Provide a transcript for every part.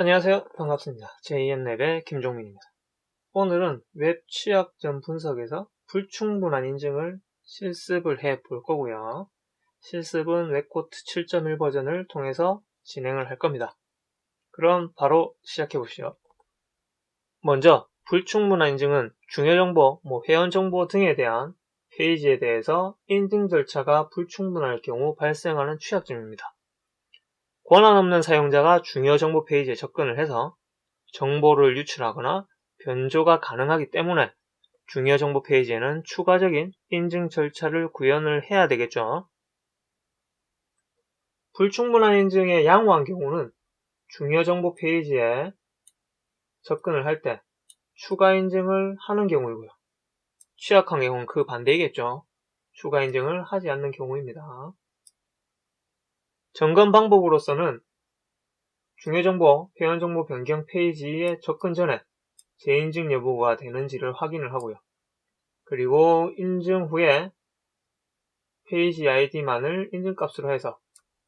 안녕하세요. 반갑습니다. JNL의 김종민입니다. 오늘은 웹 취약점 분석에서 불충분한 인증을 실습을 해 볼 거고요. 실습은 웹코트 7.1 버전을 통해서 진행을 할 겁니다. 그럼 바로 시작해 보시죠. 먼저 불충분한 인증은 중요 정보, 회원 정보 등에 대한 페이지에 대해서 인증 절차가 불충분할 경우 발생하는 취약점입니다. 권한 없는 사용자가 중요 정보 페이지에 접근을 해서 정보를 유출하거나 변조가 가능하기 때문에 중요 정보 페이지에는 추가적인 인증 절차를 구현을 해야 되겠죠. 불충분한 인증에 양호한 경우는 중요 정보 페이지에 접근을 할 때 추가 인증을 하는 경우이고요. 취약한 경우는 그 반대이겠죠. 추가 인증을 하지 않는 경우입니다. 점검 방법으로서는 중요정보, 회원정보 변경 페이지에 접근 전에 재인증 여부가 되는지를 확인을 하고요. 그리고 인증 후에 페이지 아이디만을 인증값으로 해서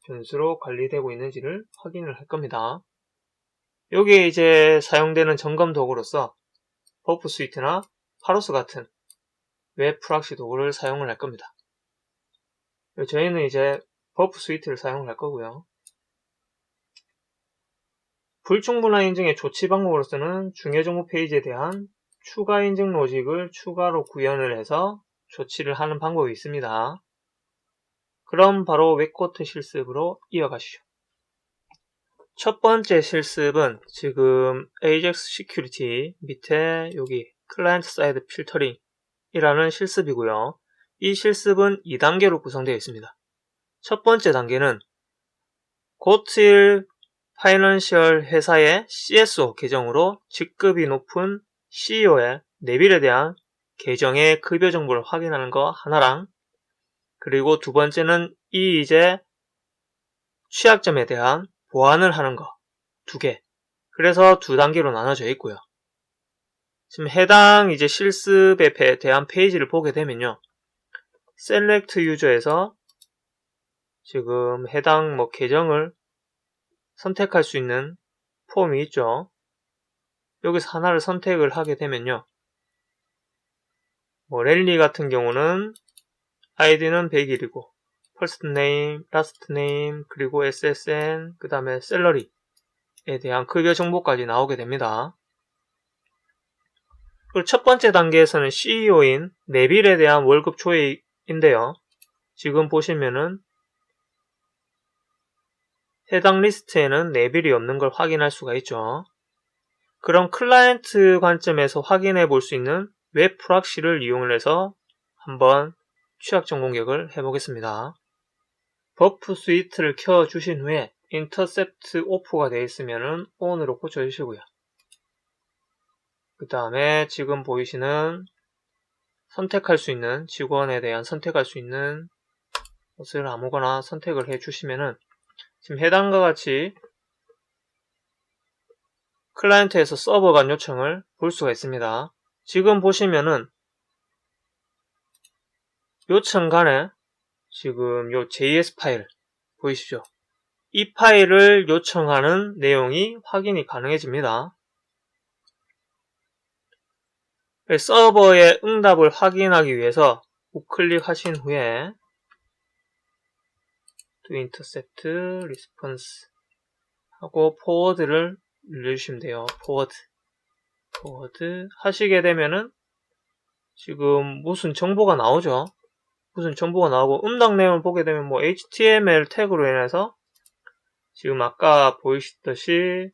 변수로 관리되고 있는지를 확인을 할 겁니다. 여기에 이제 사용되는 점검 도구로서 버프 스위트나 파로스 같은 웹 프락시 도구를 사용을 할 겁니다. 저희는 이제 버프 스위트를 사용을 할 거고요. 불충분한 인증의 조치 방법으로서는 중요 정보 페이지에 대한 추가 인증 로직을 추가로 구현을 해서 조치를 하는 방법이 있습니다. 그럼 바로 웹코트 실습으로 이어가시죠. 첫 번째 실습은 지금 AJAX Security 밑에 여기 클라이언트 사이드 필터링 이라는 실습이고요. 이 실습은 2단계로 구성되어 있습니다. 첫 번째 단계는 고트일 파이낸셜 회사의 CSO 계정으로 직급이 높은 CEO의 내빌에 대한 계정의 급여 정보를 확인하는 거 하나랑, 그리고 두 번째는 이 이제 취약점에 대한 보완을 하는 거 두 개. 그래서 두 단계로 나눠져 있고요. 지금 해당 이제 실습에 대한 페이지를 보게 되면요. 셀렉트 유저에서 지금 해당 계정을 선택할 수 있는 폼이 있죠. 여기서 하나를 선택을 하게 되면요. 랠리 같은 경우는 아이디는 100일이고 first name, last name, 그리고 SSN, 그 다음에 셀러리에 대한 급여 정보까지 나오게 됩니다. 그리고 첫 번째 단계에서는 CEO인 네빌에 대한 월급 조회인데요. 지금 보시면은 해당 리스트에는 네빌이 없는 걸 확인할 수가 있죠. 그럼 클라이언트 관점에서 확인해 볼 수 있는 웹 프락시를 이용을 해서 한번 취약점 공격을 해보겠습니다. 버프 스위트를 켜주신 후에 인터셉트 오프가 되어 있으면 ON으로 고쳐주시고요. 그 다음에 지금 보이시는 선택할 수 있는 직원에 대한 선택할 수 있는 것을 아무거나 선택을 해주시면은 지금 해당과 같이 클라이언트에서 서버 간 요청을 볼 수가 있습니다. 지금 보시면은 요청 간에 지금 요 JS 파일 보이시죠? 이 파일을 요청하는 내용이 확인이 가능해집니다. 서버의 응답을 확인하기 위해서 우클릭 하신 후에 to intercept response 하고 forward를 눌러주시면 돼요. forward 하시게 되면은 지금 무슨 정보가 나오죠. 무슨 정보가 나오고 음당 내용을 보게 되면 HTML 태그로 인해서 지금 아까 보이시듯이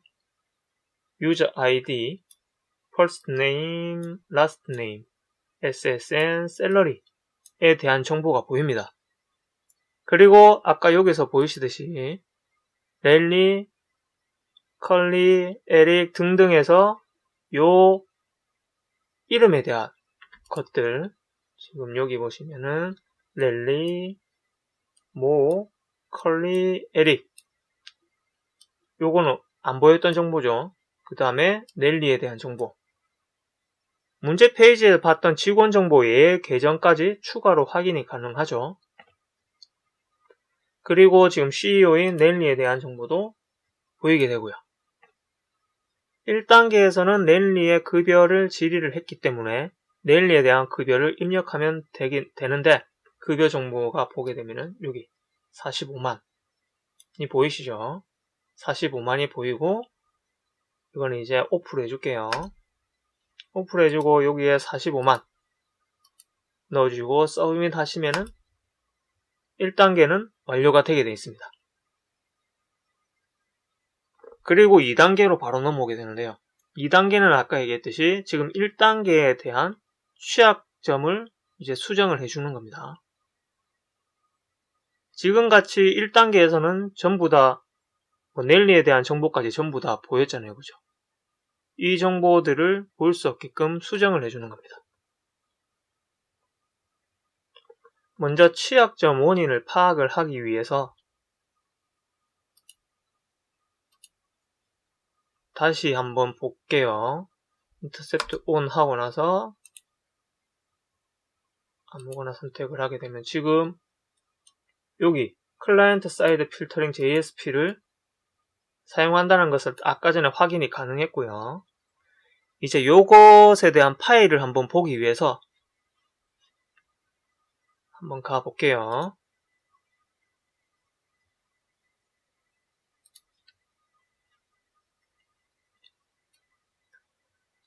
user ID, first name, last name, SSN, salary에 대한 정보가 보입니다. 그리고 아까 여기서 보이시듯이 랠리, 컬리, 에릭 등등에서 요 이름에 대한 것들 지금 여기 보시면은 랠리, 모, 컬리, 에릭 요거는 안 보였던 정보죠. 그 다음에 랠리에 대한 정보, 문제 페이지에 봤던 직원 정보 외의 계정까지 추가로 확인이 가능하죠. 그리고 지금 CEO인 랠리에 대한 정보도 보이게 되고요. 1단계에서는 넬리의 급여를 질의를 했기 때문에 넬리에 대한 급여를 입력하면 되는데 급여 정보가 보게 되면은 여기 45만이 보이시죠? 45만이 보이고 이거는 이제 오프를 해줄게요. 오프를 해주고 여기에 45만 넣어주고 서브밋 하시면은 1단계는 완료가 되게 되어 있습니다. 그리고 2단계로 바로 넘어오게 되는데요. 2단계는 아까 얘기했듯이 지금 1단계에 대한 취약점을 이제 수정을 해주는 겁니다. 지금같이 1단계에서는 전부 다 넬리에 대한 정보까지 전부 다 보였잖아요. 그죠? 이 정보들을 볼 수 없게끔 수정을 해주는 겁니다. 먼저 취약점 원인을 파악을 하기 위해서 다시 한번 볼게요. 인터셉트 온 하고 나서 아무거나 선택을 하게 되면 지금 여기 클라이언트 사이드 필터링 JSP를 사용한다는 것을 아까 전에 확인이 가능했고요. 이제 요것에 대한 파일을 한번 보기 위해서 한번 가볼게요.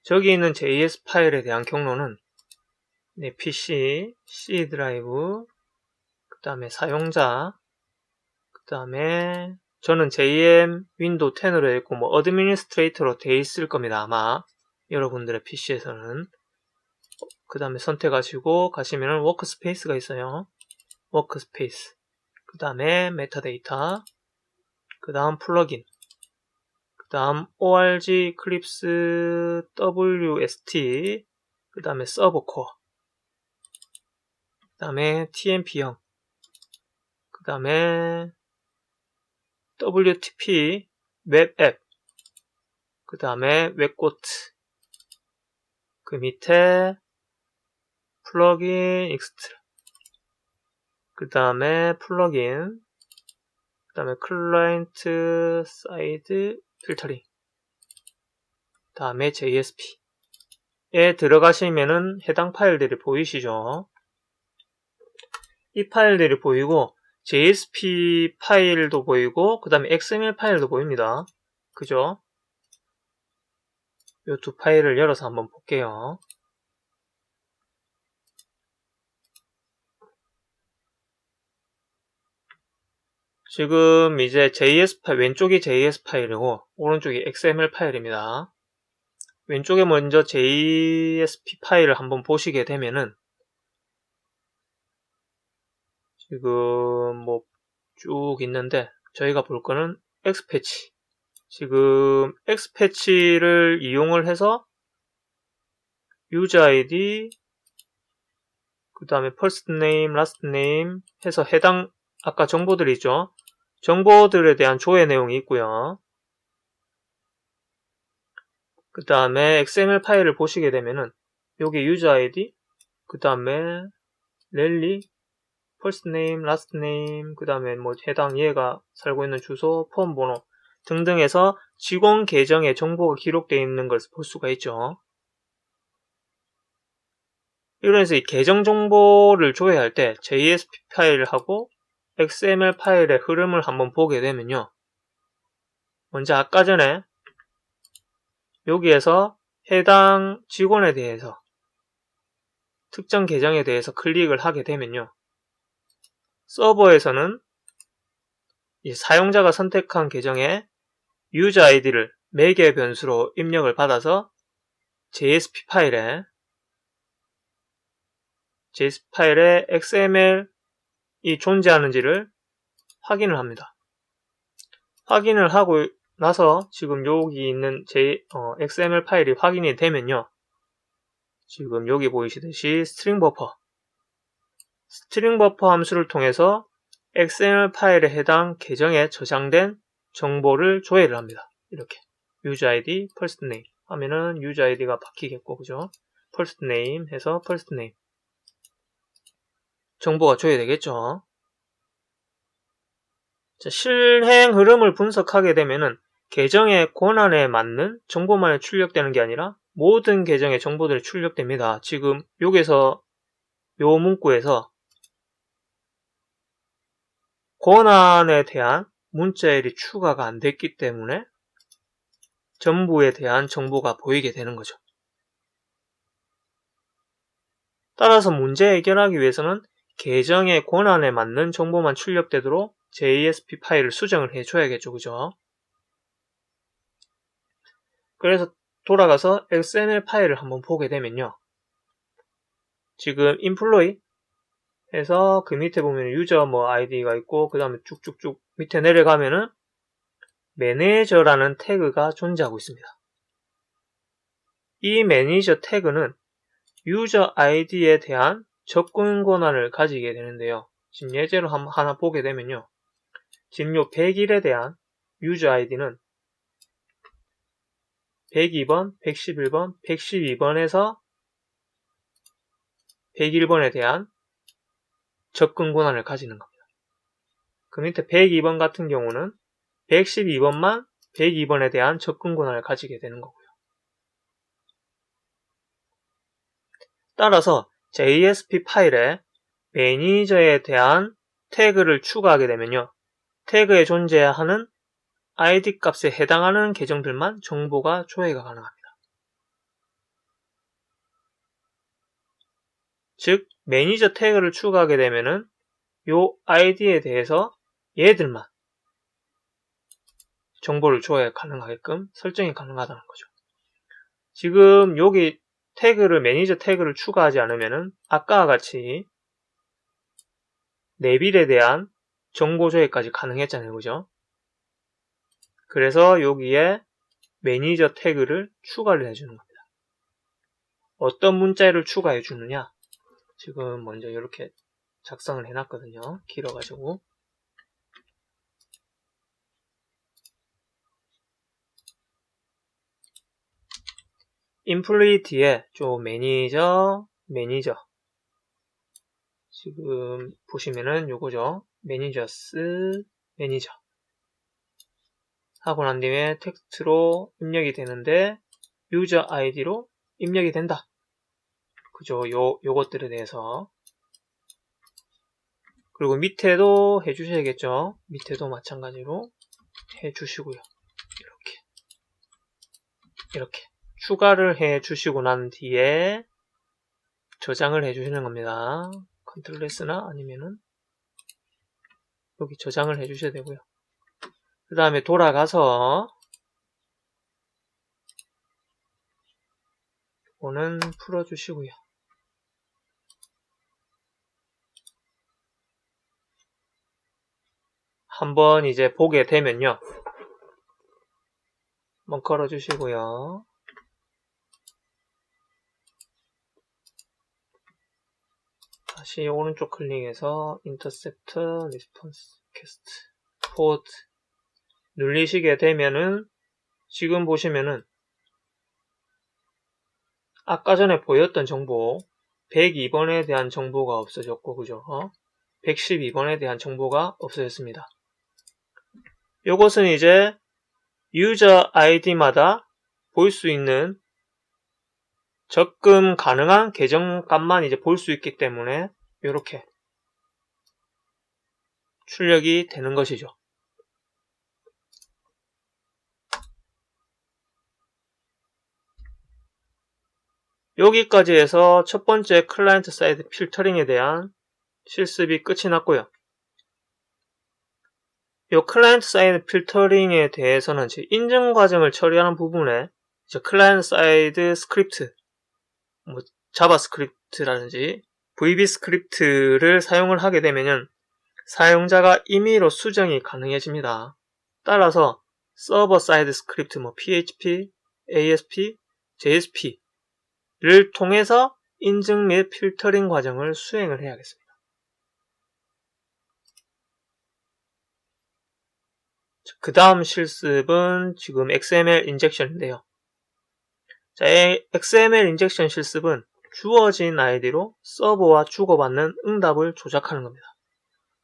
저기 있는 JS 파일에 대한 경로는 내 PC, C 드라이브, 그 다음에 사용자, 그 다음에 저는 JM 윈도우 10으로 했고 뭐 어드미니스트레이터로 돼 있을 겁니다. 아마 여러분들의 PC에서는. 그 다음에 선택하시고 가시면은 워크스페이스가 있어요. 워크스페이스. 그 다음에 메타데이터. 그 다음 플러긴. 그 다음 org 클립스 wst. 그 다음에 서버코어. 그 다음에 tmp형. 그 다음에 wtp 웹앱. 그 다음에 웹고트. 그 밑에 플러긴 익스트라. 그 다음에 플러긴. 그 다음에 클라이언트 사이드 필터링. 다음에 JSP에 들어가시면은 해당 파일들이 보이시죠? 이 파일들이 보이고 JSP 파일도 보이고 그 다음에 XML 파일도 보입니다. 그죠? 이 두 파일을 열어서 한번 볼게요. 지금 이제 JS 파일, 왼쪽이 JS 파일이고 오른쪽이 XML 파일입니다. 왼쪽에 먼저 JSP 파일을 한번 보시게 되면은 지금 뭐 쭉 있는데 저희가 볼 거는 X패치. 지금 X패치를 이용을 해서 유저 아이디 그 다음에 first name, last name 해서 해당 아까 정보들이 있죠. 정보들에 대한 조회 내용이 있고요. 그 다음에 XML 파일을 보시게 되면은 여기 유저 아이디 그 다음에 랠리 first name, last name, 그 다음에 뭐 해당 얘가 살고 있는 주소, 폰 번호 등등해서 직원 계정의 정보가 기록되어 있는 것을 볼 수가 있죠. 이러면서 이 계정 정보를 조회할 때 JSP 파일하고 XML 파일의 흐름을 한번 보게 되면요. 먼저 아까 전에 여기에서 해당 직원에 대해서 특정 계정에 대해서 클릭을 하게 되면요. 서버에서는 이 사용자가 선택한 계정에 유저 아이디를 매개 변수로 입력을 받아서 JSP 파일에 XML이 존재하는지를 확인을 합니다. 확인을 하고 나서 지금 여기 있는 XML 파일이 확인이 되면요. 지금 여기 보이시듯이 스트링 버퍼 함수를 통해서 XML 파일에 해당 계정에 저장된 정보를 조회를 합니다. 이렇게 유저 아이디, first name 하면은 유저 아이디가 바뀌겠고, 그죠? first name 해서 first name 정보가 조회되겠죠. 자, 실행 흐름을 분석하게 되면은 계정의 권한에 맞는 정보만 출력되는 게 아니라 모든 계정의 정보들이 출력됩니다. 지금 여기서 요 문구에서 권한에 대한 문자열이 추가가 안 됐기 때문에 전부에 대한 정보가 보이게 되는 거죠. 따라서 문제 해결하기 위해서는 계정의 권한에 맞는 정보만 출력되도록 JSP 파일을 수정을 해줘야겠죠. 그죠? 그래서 돌아가서 XML 파일을 한번 보게 되면요. 지금 employee 해서 그 밑에 보면 유저 아이디가 있고 그 다음에 쭉쭉쭉 밑에 내려가면은 매니저라는 태그가 존재하고 있습니다. 이 매니저 태그는 유저 아이디에 대한 접근 권한을 가지게 되는데요. 지금 예제로 하나 보게 되면요. 지금 요 101에 대한 유저 아이디는 102번, 111번, 112번에서 101번에 대한 접근 권한을 가지는 겁니다. 그 밑에 102번 같은 경우는 112번만 102번에 대한 접근 권한을 가지게 되는 거고요. 따라서 JSP 파일에 매니저에 대한 태그를 추가하게 되면요. 태그에 존재하는 ID 값에 해당하는 계정들만 정보가 조회가 가능합니다. 즉, 매니저 태그를 추가하게 되면은 요 아이디에 대해서 얘들만 정보를 조회 가능하게끔 설정이 가능하다는 거죠. 지금 여기 매니저 태그를 추가하지 않으면은 아까와 같이 내빌에 대한 정보 조회까지 가능했잖아요. 그죠? 그래서 여기에 매니저 태그를 추가를 해주는 겁니다. 어떤 문자를 추가해 주느냐? 지금 먼저 이렇게 작성을 해놨거든요. 길어가지고. employee 뒤에 매니저 지금 보시면은 요거죠. 매니저 하고 난 뒤에 텍스트로 입력이 되는데 유저 아이디로 입력이 된다. 그죠? 요것들에 대해서. 그리고 밑에도 해주셔야겠죠? 밑에도 마찬가지로 해주시고요. 이렇게 추가를 해주시고 난 뒤에 저장을 해주시는 겁니다. 컨트롤 S나 아니면은 여기 저장을 해주셔야 되고요. 그 다음에 돌아가서 이거는 풀어주시고요. 한번 이제 보게 되면요. 한번 걸어주시고요. 다시 오른쪽 클릭해서 인터셉트, 리스폰스, 캐스트, 포트 눌리시게 되면은 지금 보시면은 아까 전에 보였던 정보 102번에 대한 정보가 없어졌고 그죠? 112번에 대한 정보가 없어졌습니다. 이것은 이제 유저 아이디마다 볼 수 있는 접근 가능한 계정값만 이제 볼 수 있기 때문에 이렇게 출력이 되는 것이죠. 여기까지 해서 첫 번째 클라이언트 사이드 필터링에 대한 실습이 끝이 났고요. 이 클라이언트 사이드 필터링에 대해서는 인증 과정을 처리하는 부분에 클라이언트 사이드 스크립트, 자바스크립트라든지 VB 스크립트를 사용을 하게 되면 사용자가 임의로 수정이 가능해집니다. 따라서 서버 사이드 스크립트 PHP, ASP, JSP를 통해서 인증 및 필터링 과정을 수행을 해야겠습니다. 그 다음 실습은 지금 XML 인젝션인데요. 자, XML 인젝션 실습은 주어진 아이디로 서버와 주고받는 응답을 조작하는 겁니다.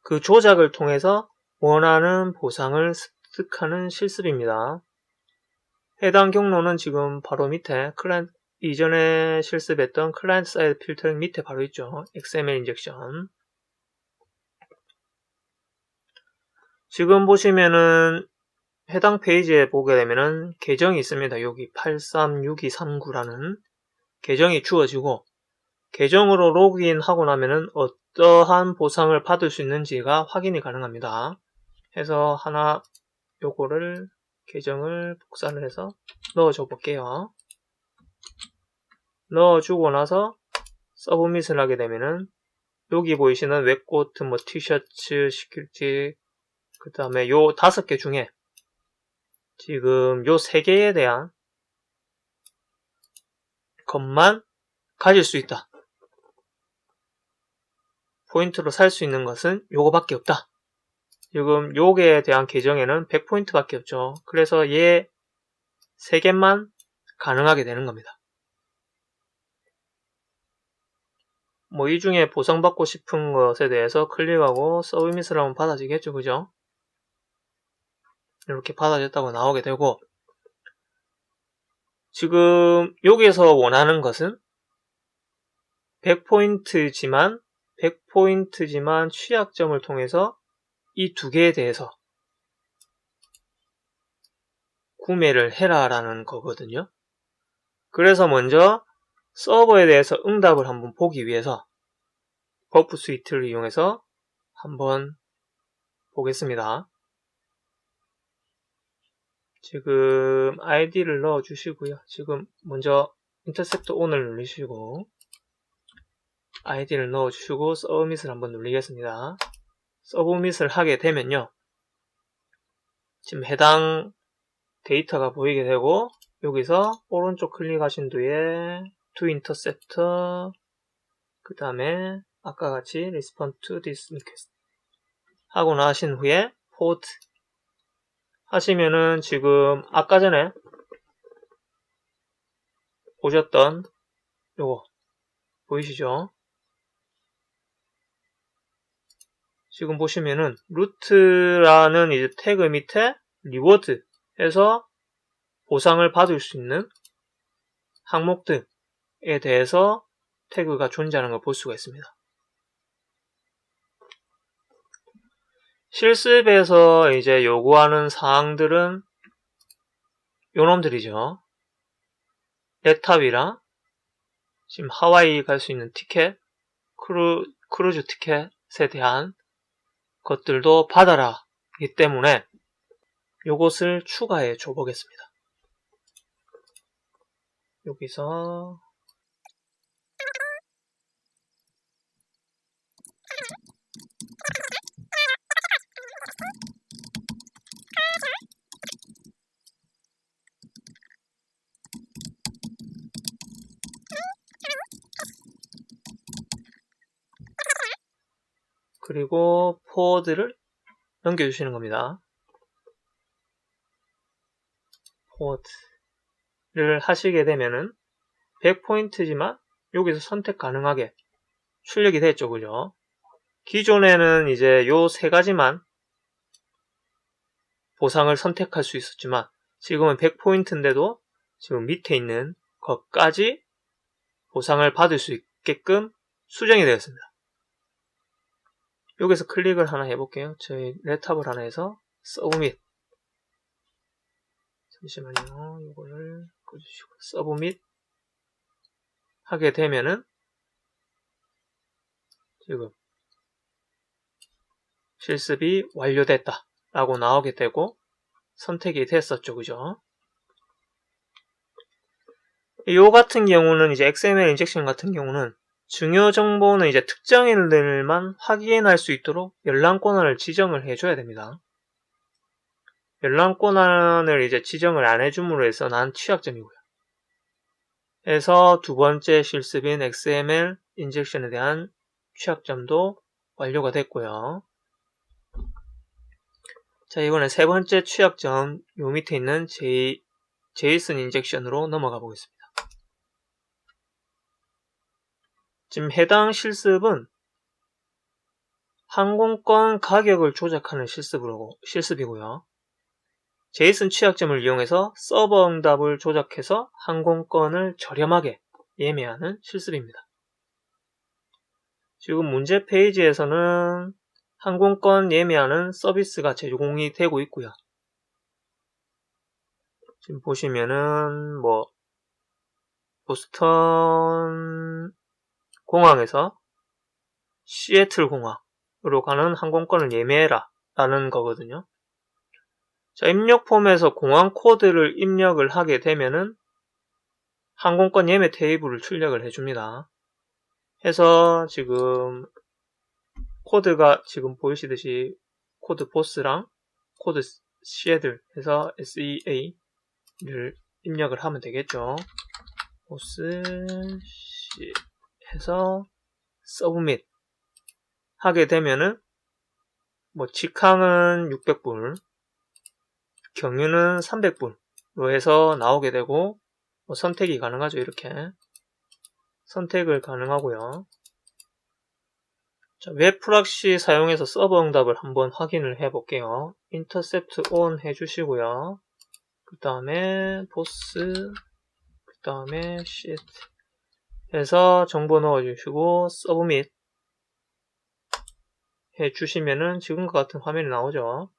그 조작을 통해서 원하는 보상을 습득하는 실습입니다. 해당 경로는 지금 바로 밑에 클라이언트, 이전에 실습했던 클라이언트 사이드 필터링 밑에 바로 있죠. XML 인젝션. 지금 보시면은 해당 페이지에 보게 되면은 계정이 있습니다. 여기 836239라는 계정이 주어지고, 계정으로 로그인하고 나면은 어떠한 보상을 받을 수 있는지가 확인이 가능합니다. 해서 하나 요거를 계정을 복사를 해서 넣어줘 볼게요. 넣어주고 나서 서브밋을 하게 되면은 여기 보이시는 웹코트, 뭐 티셔츠, 시큐리티, 그 다음에 요 5개 중에 지금 요 3개에 대한 것만 가질 수 있다. 포인트로 살 수 있는 것은 요거밖에 없다. 지금 요게 대한 계정에는 100포인트밖에 없죠. 그래서 얘 3개만 가능하게 되는 겁니다. 뭐 이 중에 보상받고 싶은 것에 대해서 클릭하고 서브밋을 하면 받아지겠죠. 그죠? 이렇게 받아졌다고 나오게 되고, 지금 여기에서 원하는 것은 100포인트지만 취약점을 통해서 이 2개에 대해서 구매를 해라 라는 거거든요. 그래서 먼저 서버에 대해서 응답을 한번 보기 위해서 버프 스위트를 이용해서 한번 보겠습니다. 지금 아이디를 넣어 주시고요. 지금 먼저 인터셉트 ON을 누르시고 아이디를 넣어 주시고 서브밋을 한번 누르겠습니다. 서브밋을 하게 되면요, 지금 해당 데이터가 보이게 되고, 여기서 오른쪽 클릭하신 뒤에 to intercept, 그 다음에 아까 같이 respond to this request 하고 나신 후에 port 하시면은 지금 아까 전에 보셨던 요거 보이시죠? 지금 보시면은 루트라는 이제 태그 밑에 리워드 해서 보상을 받을 수 있는 항목들에 대해서 태그가 존재하는 걸 볼 수가 있습니다. 실습에서 이제 요구하는 사항들은 요놈들이죠. 랩탑이랑 지금 하와이 갈 수 있는 티켓, 크루즈 티켓에 대한 것들도 받아라 이기 때문에 요것을 추가해 줘 보겠습니다. 여기서 그리고 포워드를 넘겨주시는 겁니다. 포워드를 하시게 되면은 100포인트지만 여기서 선택 가능하게 출력이 됐죠. 그죠? 기존에는 이제 요 3가지만 보상을 선택할 수 있었지만 지금은 100포인트인데도 지금 밑에 있는 것까지 보상을 받을 수 있게끔 수정이 되었습니다. 여기서 클릭을 하나 해볼게요. 저희 랩탑을 하나 해서 서브밋, 잠시만요. 이거를 꺼주시고 서브밋 하게 되면은 지금 실습이 완료됐다 라고 나오게 되고 선택이 됐었죠. 그죠? 요 같은 경우는 이제 XML 인젝션 같은 경우는 중요 정보는 이제 특정인들만 확인할 수 있도록 열람 권한을 지정을 해줘야 됩니다. 열람 권한을 이제 지정을 안 해줌으로 해서 난 취약점이고요. 그래서 두 번째 실습인 XML 인젝션에 대한 취약점도 완료가 됐고요. 자, 이번에 세 번째 취약점 요 밑에 있는 JSON 인젝션으로 넘어가 보겠습니다. 지금 해당 실습은 항공권 가격을 조작하는 실습이고요. 제이슨 취약점을 이용해서 서버 응답을 조작해서 항공권을 저렴하게 예매하는 실습입니다. 지금 문제 페이지에서는 항공권 예매하는 서비스가 제공이 되고 있고요. 지금 보시면은 보스턴 공항에서 시애틀 공항으로 가는 항공권을 예매해라 라는 거거든요. 자, 입력 폼에서 공항 코드를 입력을 하게 되면은 항공권 예매 테이블을 출력을 해줍니다. 해서 지금 코드가 지금 보이시듯이 코드 보스랑 코드 시애틀 해서 SEA를 입력을 하면 되겠죠. 보스 시 해서 서브밋 하게 되면은 직항은 600불, 경유는 300불로 해서 나오게 되고 선택이 가능하죠. 이렇게 선택을 가능하고요. 자, 웹 프락시 사용해서 서버 응답을 한번 확인을 해 볼게요. 인터셉트 온 해주시고요. 그 다음에 보스, 그 다음에 쉿 해서 정보 넣어주시고 서브밋 해주시면은 지금과 같은 화면이 나오죠.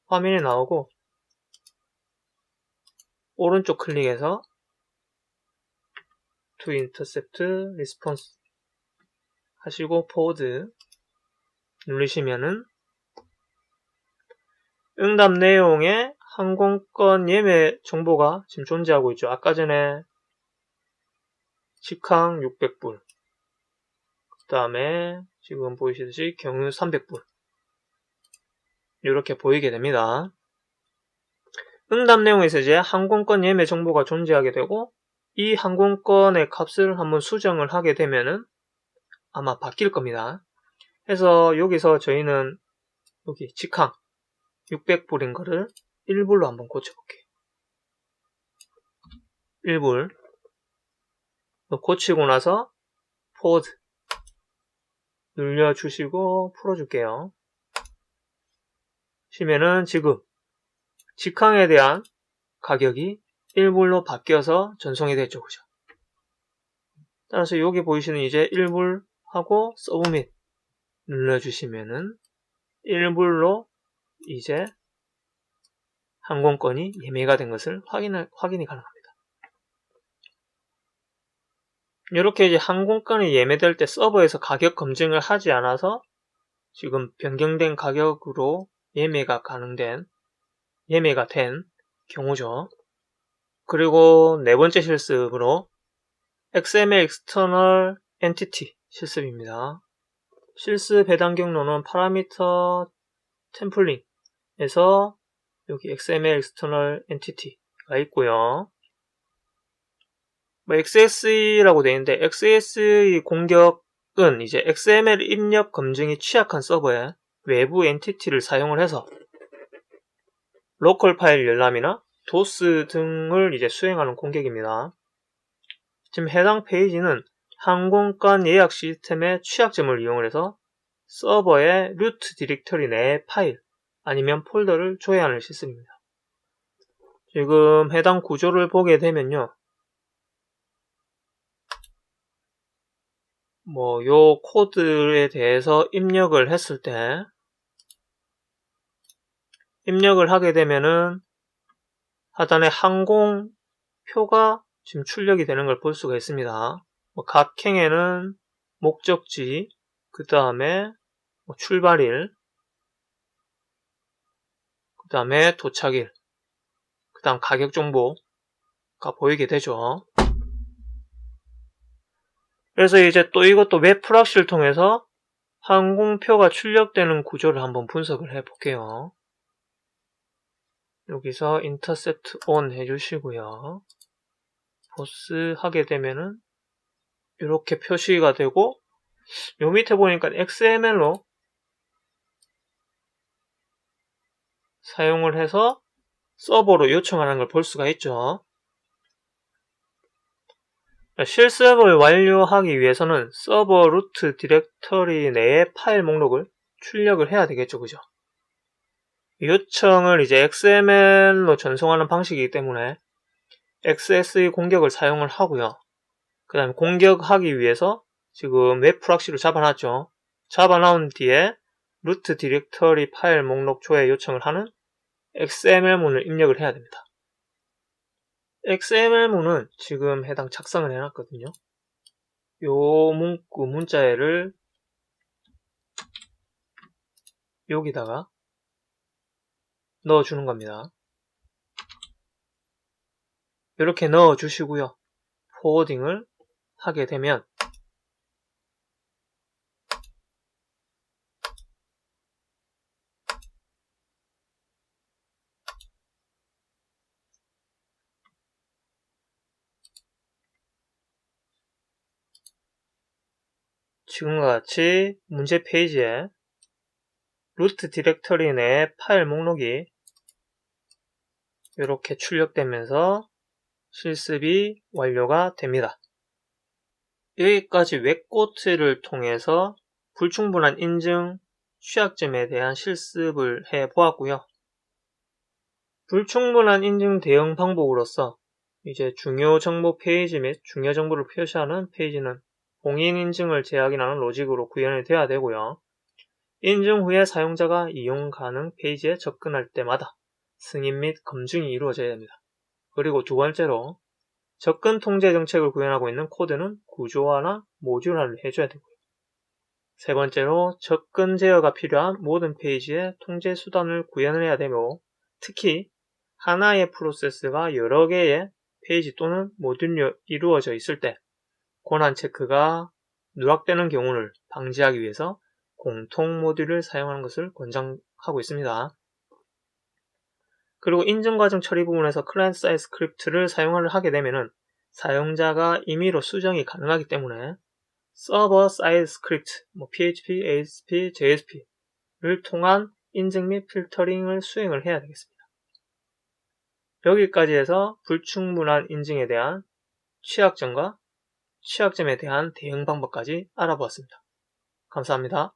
화면이 나오고 오른쪽 클릭해서 to intercept response 하시고 forward 누르시면은 응답 내용에 항공권 예매 정보가 지금 존재하고 있죠. 아까 전에 직항 600불, 그 다음에 지금 보이시듯이 경유 300불 이렇게 보이게 됩니다. 응답 내용에서 이제 항공권 예매 정보가 존재하게 되고 이 항공권의 값을 한번 수정을 하게 되면은 아마 바뀔 겁니다. 그래서 여기서 저희는 여기 직항 600불인 거를 1불로 한번 고쳐볼게요. 1불 고치고 나서 포워드 눌려주시고 풀어줄게요. 시면은 지금 직항에 대한 가격이 1불로 바뀌어서 전송이 됐죠. 그죠? 따라서 여기 보이시는 이제 1불 하고 서브밋 눌러주시면은 1불로 이제 항공권이 예매가 된 것을 확인이 가능합니다. 이렇게 이제 항공권이 예매될 때 서버에서 가격 검증을 하지 않아서 지금 변경된 가격으로 예매가 된 경우죠. 그리고 네 번째 실습으로 XML External Entity 실습입니다. 실습 해당 경로는 파라미터 템플링에서 여기 XML External Entity가 있고요. XSE라고 되어 있는데 XSE 공격은 이제 XML 입력 검증이 취약한 서버에 외부 엔티티를 사용을 해서 로컬 파일 열람이나 도스 등을 이제 수행하는 공격입니다. 지금 해당 페이지는 항공권 예약 시스템의 취약점을 이용을 해서 서버의 루트 디렉터리 내 파일 아니면 폴더를 조회하는 시스템입니다. 지금 해당 구조를 보게 되면요. 요 코드에 대해서 입력을 했을 때 입력을 하게 되면은 하단에 항공표가 지금 출력이 되는 걸 볼 수가 있습니다. 각 행에는 목적지, 그 다음에 출발일, 그 다음에 도착일, 그 다음 가격 정보가 보이게 되죠. 그래서 이제 또 이것도 웹 프락시를 통해서 항공표가 출력되는 구조를 한번 분석을 해 볼게요. 여기서 intercept on 해주시고요. 보스 하게 되면은 이렇게 표시가 되고 요 밑에 보니까 XML로 사용을 해서 서버로 요청하는 걸 볼 수가 있죠. 실습을 완료하기 위해서는 서버 루트 디렉터리 내의 파일 목록을 출력을 해야 되겠죠. 그죠? 요청을 이제 XML로 전송하는 방식이기 때문에 XSE 공격을 사용을 하고요. 그 다음에 공격하기 위해서 지금 웹 프락시로 잡아놨죠. 잡아놓은 뒤에 루트 디렉터리 파일 목록 조회 요청을 하는 XML문을 입력을 해야 됩니다. XML문은 지금 해당 작성을 해놨거든요. 요 문자를 여기다가 넣어주는 겁니다. 이렇게 넣어주시고요. 포워딩을 하게 되면 지금과 같이 문제 페이지에 루트 디렉터리 내 파일 목록이 이렇게 출력되면서 실습이 완료가 됩니다. 여기까지 웹코트를 통해서 불충분한 인증 취약점에 대한 실습을 해 보았고요. 불충분한 인증 대응 방법으로서 이제 중요 정보 페이지 및 중요 정보를 표시하는 페이지는 공인 인증을 재확인하는 로직으로 구현이 되어야 되고요. 인증 후에 사용자가 이용 가능 페이지에 접근할 때마다 승인 및 검증이 이루어져야 됩니다. 그리고 두 번째로 접근 통제 정책을 구현하고 있는 코드는 구조화나 모듈화를 해줘야 되고요. 세 번째로 접근 제어가 필요한 모든 페이지에 통제 수단을 구현을 해야 되고, 특히 하나의 프로세스가 여러 개의 페이지 또는 모듈로 이루어져 있을 때 권한 체크가 누락되는 경우를 방지하기 위해서 공통 모듈을 사용하는 것을 권장하고 있습니다. 그리고 인증 과정 처리 부분에서 클라이언트 사이드 스크립트를 사용을 하게 되면은 사용자가 임의로 수정이 가능하기 때문에 서버 사이드 스크립트, PHP, ASP, JSP를 통한 인증 및 필터링을 수행을 해야 되겠습니다. 여기까지 해서 불충분한 인증에 대한 취약점과 취약점에 대한 대응 방법까지 알아보았습니다. 감사합니다.